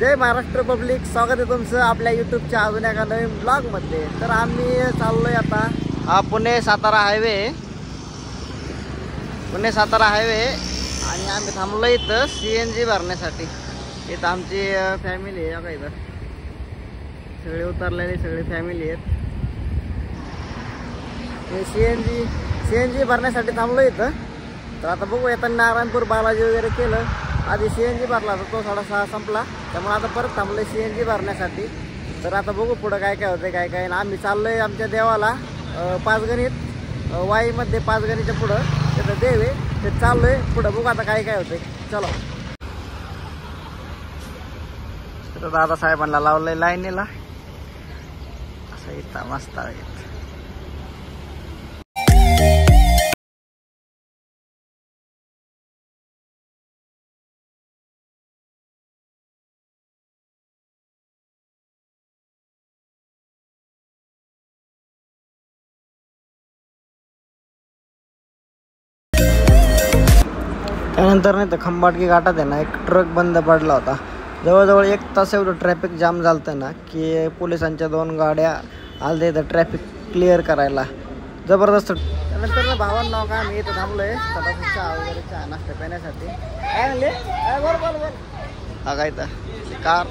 जय Maharashtra public, स्वागत आहे तुमचं आपल्या यूट्यूबच्या अजून एका नवीन ब्लॉगमध्ये। तर आम्ही चाललोय आता हा पुणे सातारा हायवे आणि आम्ही थांबलो इथं CNG भरण्यासाठी। इथं आमची फॅमिली आहे का, इथं सगळे उतरलेले सगळे फॅमिली आहेत। CNG भरण्यासाठी थांबलो इथं। तर आता बघू, येताना नारायणपूर बालाजी वगैरे केलं, आधी CNG भरला तर तो 6:30 संपला, त्यामुळे आता परत थांबलोय CNG भरण्यासाठी। तर आता बघू पुढं काय काय होतंय काय काय। आम्ही चाललोय आमच्या देवाला पाचगणित वाईमध्ये, पाचगणीच्या पुढं तिथं देव आहे, ते चाललोय पुढं। बघू आता काय काय होतंय, चलो। तर दादा साहेबांना लावलंय लाईनीला असं इथं मस्त आहे। त्यानंतर नाही तर खंबाटकी घाटात आहे ना, एक ट्रक बंद पडला होता। जवळजवळ 1 तास एवढं ट्रॅफिक जाम झालं ना, की पोलिसांच्या 2 गाड्या आल्या इथं ट्रॅफिक क्लिअर करायला, जबरदस्त। त्यानंतर ना भावांना का आम्ही इथं थांबलोय स्वतःचा चहा वगैरे, चहा नाश्ता पिण्यासाठी। काय म्हणले बोल हा काय इथं कार,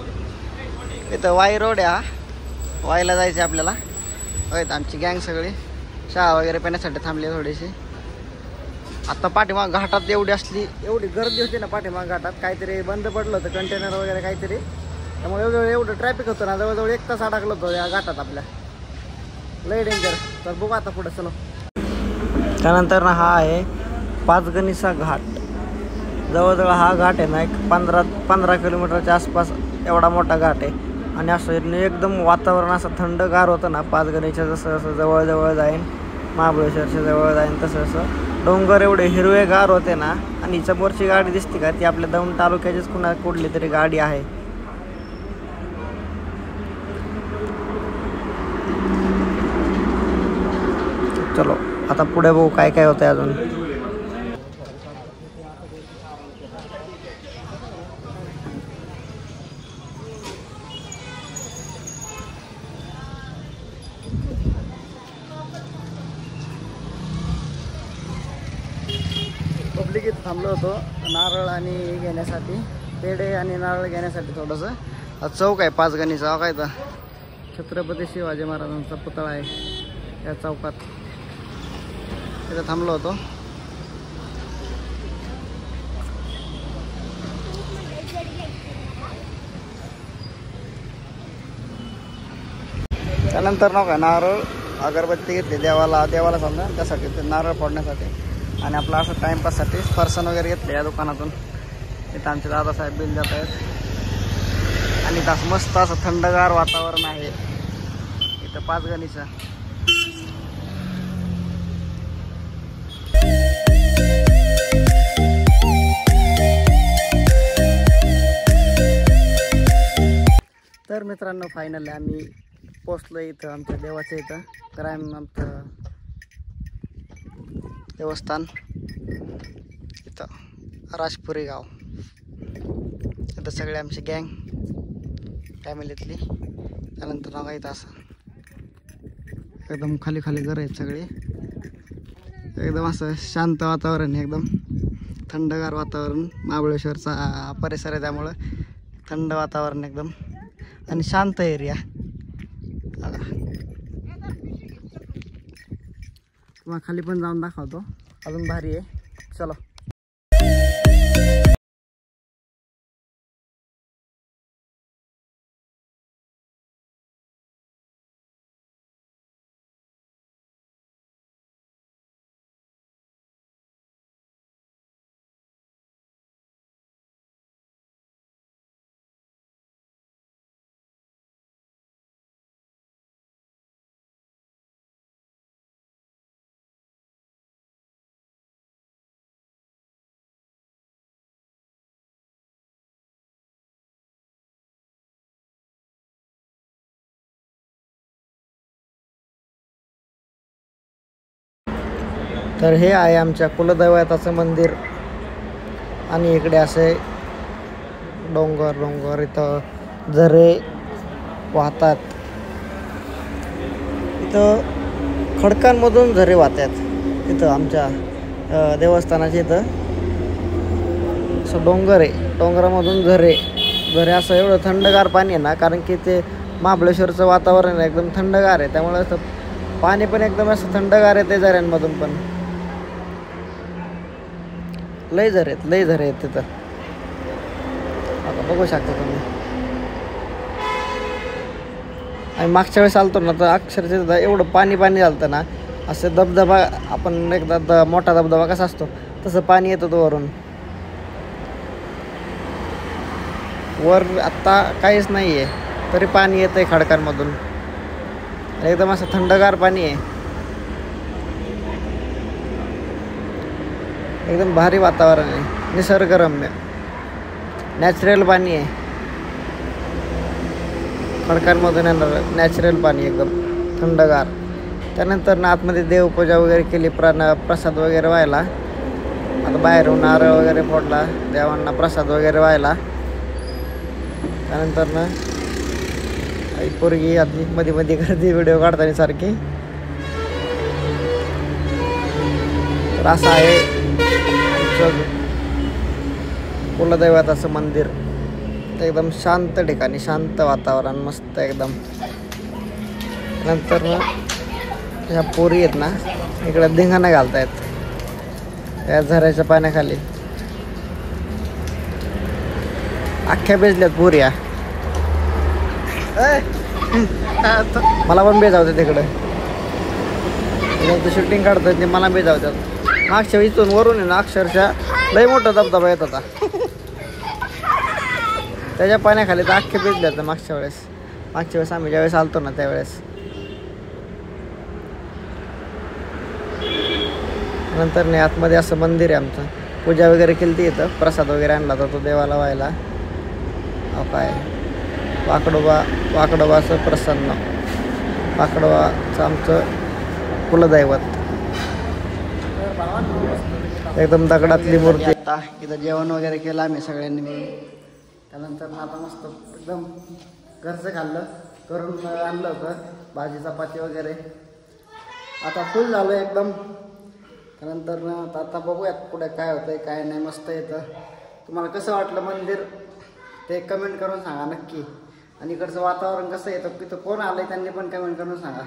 इथं वाई रोड आहे, हा वाईला जायचं आपल्याला। इथं आमची गँग सगळी चहा वगैरे पिण्यासाठी थांबली थोडीशी। आता पाठीमाग घाटात एवढी गर्दी होती ना, पाठीमाग घाटात काहीतरी बंद पडलं होतं, कंटेनर वगैरे काहीतरी, त्यामुळे एवढं ट्रॅफिक होतं ना, जवळजवळ 1 तास अडकलं होतं या घाटात आपल्या, लय डेंजर। तर बघू आता पुढे, चलो। त्यानंतर ना हा आहे पाचगणीचा घाट। जवळजवळ हा घाट आहे ना, एक 15 किलोमीटरच्या आसपास एवढा मोठा घाट आहे। आणि असं एकदम वातावरण असं थंडगार होतं ना पाचगणीच्या, जसं जसं जवळ जाईन महाबळेश्वरच्या जवळ जाईन तसं डोंगर एवढे हिरवेगार होते ना। आणि समोरची गाडी दिसते का, ती आपल्या दौंड तालुक्याचीच कुठली तरी गाडी आहे। चलो आता पुढे बघू काय काय होतंय अजून। पब्लिक इथं थांबलो होतो नारळ आणि घेण्यासाठी, पेढे आणि नारळ घेण्यासाठी। थोडंसं चौक आहे पाचगणीचा, काय तर छत्रपती शिवाजी महाराजांचा पुतळा आहे या चौकात, तिथं थांबलो होतो। त्यानंतर नका नारळ अगरबत्ती घेतली देवाला समजा, त्यासाठी ते नारळ फोडण्यासाठी आणि आपला असं टाइमपाससाठी फरसन वगैरे घेतले या दुकानातून। इथं आमचे दादासाहेब बिल जात आहेत आणि तास मस्त असं थंडगार वातावरण आहे इथं पाचगणीचं। तर मित्रांनो, फायनली आम्ही पोचलो इथं आमच्या देवाच्या इथं। तर आमचं देवस्थान इथं राजपुरी गाव, इथं सगळे आमची गँग फॅमिलीतली। त्यानंतर नाव इथं असं एकदम खाली घर आहेत सगळे, एकदम असं शांत वातावरण आहे, एकदम थंडगार वातावरण। महाबळेश्वरचा परिसर आहे त्यामुळं थंड वातावरण एकदम आणि शांत एरिया। तुम्हाला खाली पण जाऊन दाखवतो, अजून भारी आहे, चलो। तर हे आहे आमच्या कुलदैवताचं मंदिर आणि इकडे असे डोंगर इथं झरे वाहतात. इथं खडकांमधून झरे वाहतात. इथं आमच्या देवस्थानाच्या इथं असं डोंगर आहे, डोंगरामधून झरे असं एवढं थंडगार पाणी आहे ना, कारण की ते महाबळेश्वरचं वातावरण आहे एकदम थंडगार आहे, त्यामुळे असं पाणी पण एकदम असं थंडगार आहे. ते झऱ्यांमधून पण लय झरे आहेत तिथं. आता बघू शकता तुम्ही. आणि मागच्या वेळेस आलतो ना, तर अक्षरशः एवढं पाणी झालं ना, असं धबधबा आपण एकदा मोठा धबधबा कसा असतो तसं पाणी येतं तो वरून. वर आत्ता काहीच नाही आहे तरी पाणी येतं आहे खडकांमधून. एकदम असं थंडगार पाणी आहे, एकदम भारी वातावरण आहे, निसर्गरम्य नॅचरल पाणी आहे. खडकांमधून येणार नॅचरल पाणी एकदम थंडगार. त्यानंतर ना आतमध्ये देवपूजा वगैरे केली, प्रसाद वगैरे व्हायला. आता बाहेरून नारळ वगैरे फोडला, देवांना प्रसाद वगैरे व्हायला. त्यानंतर ना आई पोरगी आधी मध्ये गर्दी व्हिडिओ काढताना सारखी. तर असं आहे कुलदैवताचं मंदिर. एकदम शांत ठिकाणी, शांत वातावरण, मस्त एकदम. नंतर ना ह्या पोरी आहेत ना, इकडे धिंगाणा घालतायत त्या झऱ्याच्या पाण्याखाली. अख्ख्या बेजल्यात पोऱ्या. मला पण बेजावतात तिकडं. शूटिंग काढतात ते मला बेजावतात. मागच्या इथून वरून आहे ना अक्षरशः लय मोठा धबधबा येत होता, त्याच्या पाण्याखाली तर अख्खे बेजले होते. मागच्या वेळेस आम्ही ज्यावेळेस आलतो ना त्यावेळेस. नंतर नाही आतमध्ये असं मंदिर आहे आमचं. पूजा वगैरे केली ती इथं, प्रसाद वगैरे आणला होता तो देवाला व्हायला. काय वाकडोबाचं प्रसन्न, वाकडोबाचं आमचं कुलदैवत. एकदम दगडातली मूर्ती. आता इथं जेवण वगैरे केलं आम्ही सगळ्यांनी मिळून. त्यानंतर आता मस्त एकदम घरचं खाल्लं, करून आणलं होतं भाजी चपाती वगैरे. आता फुल झालं एकदम. त्यानंतर आता बघूयात पुढे काय होतंय काय नाही. मस्त येतं. तुम्हाला कसं वाटलं मंदिर ते कमेंट करून सांगा नक्की. आणि इकडचं वातावरण कसं येतं, तिथं कोण आलंय त्यांनी पण कमेंट करून सांगा.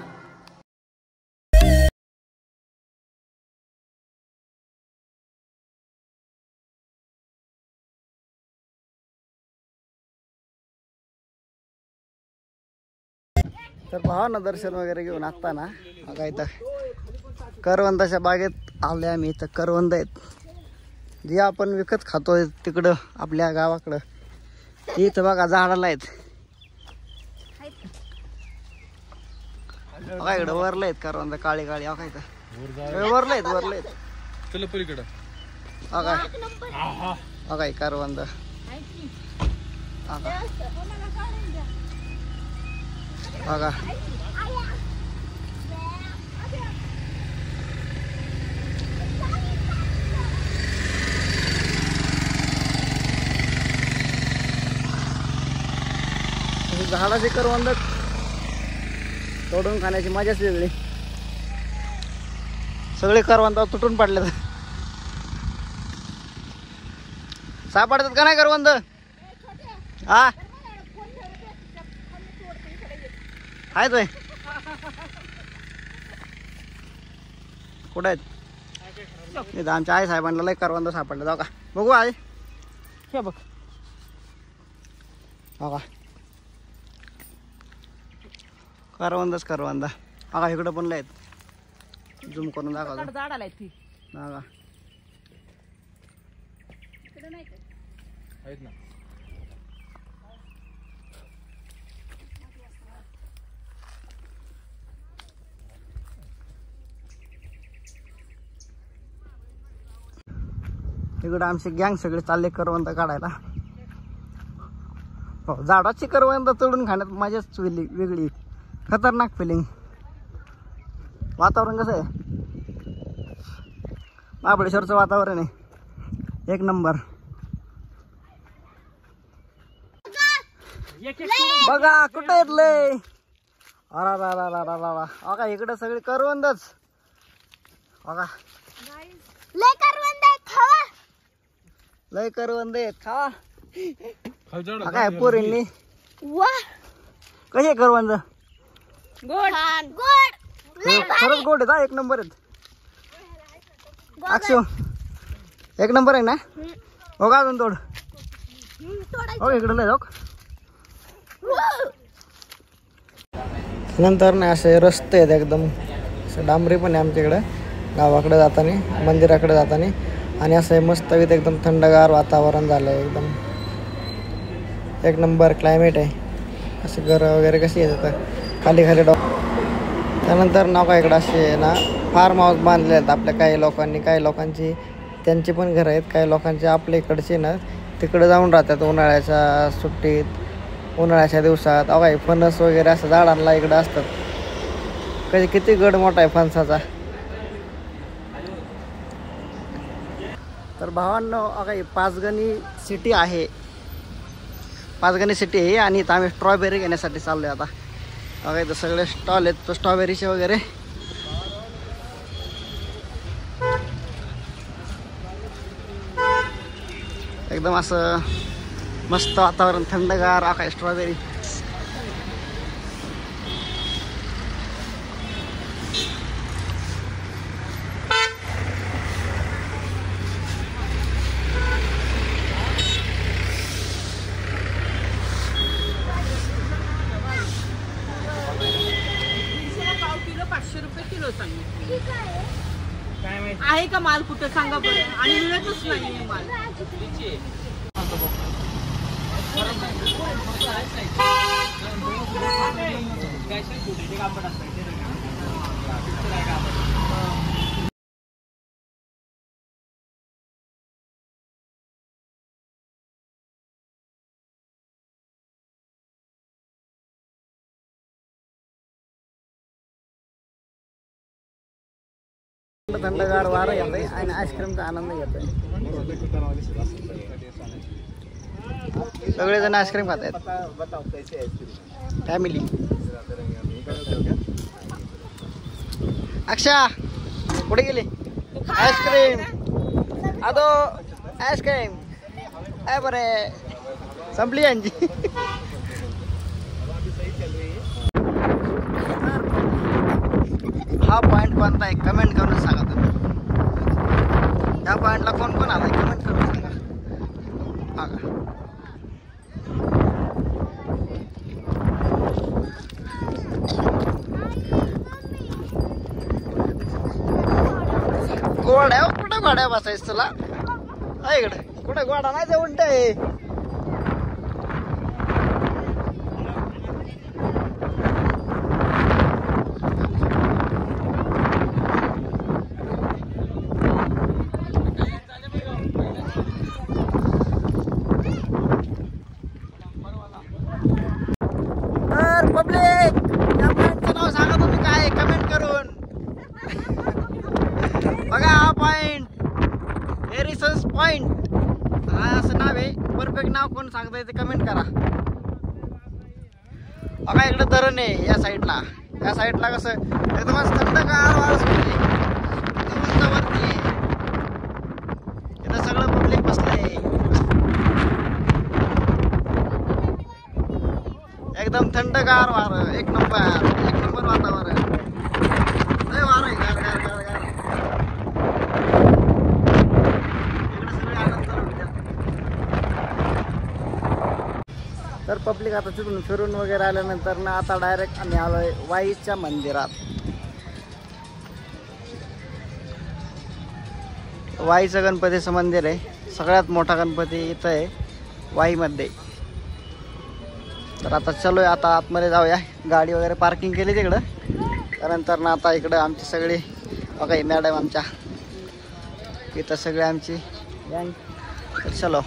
तर पहा ना दर्शन वगैरे घेऊन आता ना बघा इथं करवंदाच्या बागेत आले आम्ही. इथं करवंद आहेत जे आपण विकत खातोय तिकडं आपल्या गावाकडं. इथं बघा झाडाला आहेत बघा, इकडं वरले आहेत करवंद काळी काळी. बघा इथं वरले आहेत चल पलीकडं बघा बघा करवंद. बघा झाडाचे करवंद तोडून खाण्याची मजाच वेगळी. सगळे करवंद तुटून पडले. सापडतात का नाही करवंद? हा आहेत होय. कुठं आहेत? इथं आमच्या आई साहेबांना लय करवंद सापडलं. जाऊ का बघू आहे हे बघ. बघा करवंदा. बघा इकडं पण लय आहेत. झूम करून दाखवा. बघा आहेत ना. इकडं आमची गँग सगळे चालले करवंद काढायला. हो झाडाची करवंद तोडून खाण्यात मजाच वेगळी, खतरनाक फिलिंग. वातावरण कसं आहे? महाबळेश्वरचं वातावरण आहे एक नंबर. बघा कुठे येतलंय. बघा इकडे सगळी करवंदच. बघा लय करवंद आहेत खावा. काय पोरींनी कशी करवंद खरंच गोड आहेत. एक नंबर आहेत. अक्षू एक नंबर आहे ना. हो का अजून तोड. हो इकडे लय जाऊ. नंतर ना असे रस्ते आहेत एकदम डांबरी पण आहे आमच्याकडे गावाकडे जाताना मंदिराकडे जाताना. आणि असं मस्त एकदम थंडगार वातावरण झालं आहे. एकदम एक नंबर क्लायमेट आहे. असे घरं वगैरे कशी येतात खाली खाली त्यानंतर नाव काय इकडं असे ना फार्म हाऊस बांधले आहेत आपल्या काही लोकांनी. काही लोकांची त्यांची पण घरं आहेत. काही लोकांचे आपल्या इकडचे ना तिकडे जाऊन राहतात उन्हाळ्याच्या सुट्टीत उन्हाळ्याच्या दिवसात. अवघा फणस वगैरे असं झाडांना इकडं असतात. कधी किती गड मोठा आहे फणसाचा. तर भावांनो अगं पाचगणी सिटी आहे. पाचगणी सिटी आहे आणि इथं आम्ही स्ट्रॉबेरी घेण्यासाठी चाललो आहे आता. बघा इथं सगळे स्टॉल आहेत स्ट्रॉबेरीचे वगैरे. एकदम असं मस्त वातावरण थंडगार आकाश स्ट्रॉबेरी. आहे का माल कुठं सांगा बरं. आणि मिळतच नाही माल. थंडगार वारं येतंय आणि आईस्क्रीमचा आनंद घेतोय. सगळेजण आईस्क्रीम खात आहेत फॅमिली. अक्षा कुठे गेली. आईस्क्रीम आदो आईस्क्रीम आहे बरे संपली यांची. हा पॉइंट कोणता आहे कमेंट करून सांगा तुम्ही. ह्या पॉइंटला कोण कोण आलाय कमेंट करून सांगा. हा का गोड्या कुठं गोड्या बसायचं तुला. इकडे कुठं गोडा नाही ते उलट आहे. पब्लिक या पॉइंटचं नाव सांगा तुम्ही काय कमेंट करून. बघा हा पॉइंट हेरिसन्स पॉइंट हा असं नाव आहे. परफेक्ट नाव कोण सांगताय ते कमेंट करा. बघा इकडे धरण आहे या साईडला. या साईडला कसं एकदम थंडगार वारा सुटली वरती. इथं सगळं पब्लिक बसलंय. एकदम थंडगार वारं एक नंबर वातावरण. लय वारं आहे गार गार गार गार. इकडे सगळे आनंद लुटतात. तर पब्लिक आता तिथून फिरून वगैरे आल्यानंतर ना आता डायरेक्ट आम्ही आलोय वाईच्या मंदिरात. वाईचं गणपतीचं मंदिर आहे. सगळ्यात मोठा गणपती इथं आहे वाईमध्ये. तर आता चलोय आता आतमध्ये जाऊया. गाडी वगैरे पार्किंग केली तिकडं. त्यानंतर ना आता इकडं आमची सगळी बघा मॅडम आमच्या इथं सगळे आमची गँग. चलो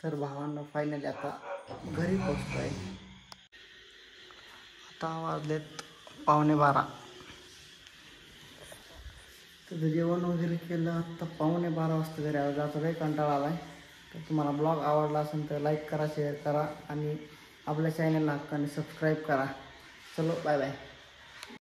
तर भावांना फायनली आता घरी पोचतोय. आता वाजलेत 11:15. तर जेवण वगैरे केलं. आता 11:15 वाजता घरी आलो. जातो काही कंटाळा आलाय. तर तुम्हाला ब्लॉग आवडला असेल तर लाईक करा, शेअर करा आणि आपल्या चॅनलला हक्काने सबस्क्राईब करा. चलो बाय बाय.